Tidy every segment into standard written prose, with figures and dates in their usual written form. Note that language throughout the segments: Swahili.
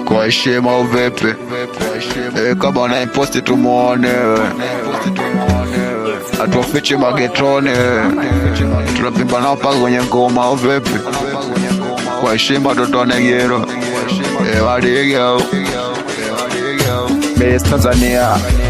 Kwa heshima uvipi? Kama unaiposti tumuone, atufichi magetoni, tunapimba nao paka kwenye ngoma uvipi? Kwa heshima tutone gero wadigao Miss Tanzania,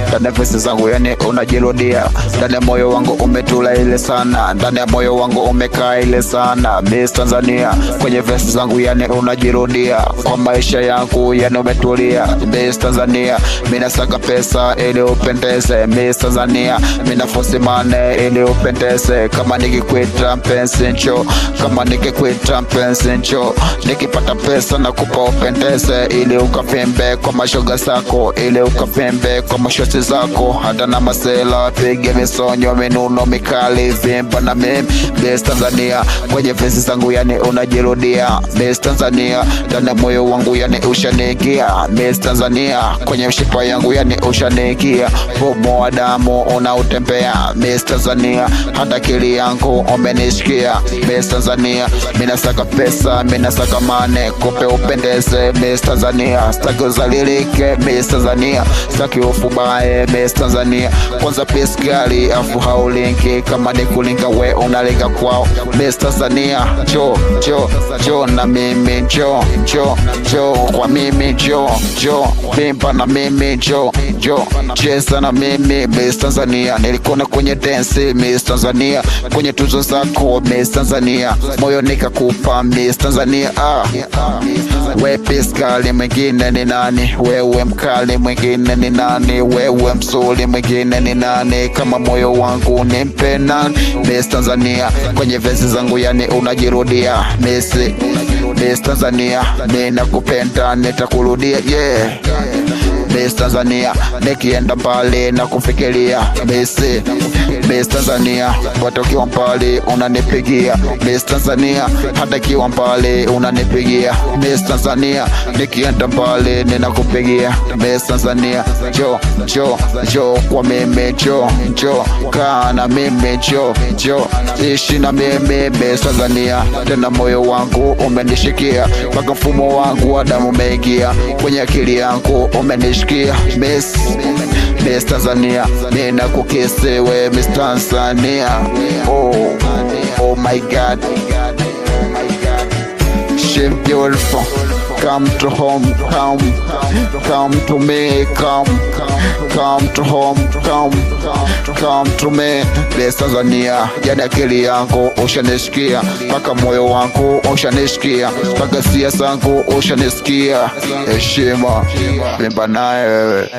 ndani ya vesi zangu yani unajirudia. Ndani ya moyo wangu umetula ile sana, ndani ya moyo wangu umekaa ile sana. Miss Tanzania, kwenye vesi zangu yani unajirudia. Kwa maisha yangu yani umetulia. Miss Tanzania, mina saka pesa ili upendeze. Miss Tanzania, mina force money ili upendeze. Kama nikikwita mpenzi ncho, kama nikikwita mpenzi ncho, nikipata pesa na kupa upendeze ili ukavimbe kwa mashoga zako, ili ukavimbe kwa mashoti zako. Hata na masela pige misonyo minuno mikali vimba na mimi. Miss Tanzania, kwenye vesi zangu yani unajirudia. Miss Tanzania, ndani ya moyo wangu yani ushanikia. Miss Tanzania, kwenye mshipa yangu yani ushanikia. Fumo wa damu unautembea. Miss Tanzania, hata akili yangu umenishikia. Miss Tanzania, mina saka pesa, mina saka mane kupe upendeze. Miss Tanzania, staki uzalilike. Miss Tanzania, staki ufubae. Miss Tanzania, kwanza pesa gali afu haulinki. Kama ni kulinga we unalinga kwao. Miss Tanzania, jo na mimi jo kwa mimi jo pimpa na mimi jo cheza na mimi. Miss Tanzania, nilikona kwenye dance. Miss Tanzania, kwenye tuzo zako. Miss Tanzania, moyo nikakupa. Miss Tanzania, we piskali mwingine ni nani? Wewe mkali mwingine ni nani? Wewe mzuri mwingine ni nani? Kama moyo wangu nimpe nani? Miss Tanzania, kwenye vesi zangu yani unajirudia. Miss Tanzania, ninakupenda nitakurudia yeah. Miss Tanzania, nikienda mbali na kufikiria. Miss Tanzania, watu kiwa mbali unanipigia. Miss Tanzania, hata kiwa mbali unanipigia. Miss Tanzania, nikienda mbali ninakupigia. Miss Tanzania, jo kwa mimi jo kaa na mimi jo ishi na mimi. Miss Tanzania, tena moyo wangu umenishikia. Mpaka mfumo wangu wa damu umeingia. Kwenye akili yangu umenishikia. Miss Tanzania, nina kukisi we Miss Tanzania. Oh my God, she beautiful. Come to home, come to me, come to home, come to me. Miss Tanzania, jana akili yangu ushanishikia. Paka moyo wangu ushanishikia. Paka sia zangu ushanisikia. Heshima, pimba naye wewe.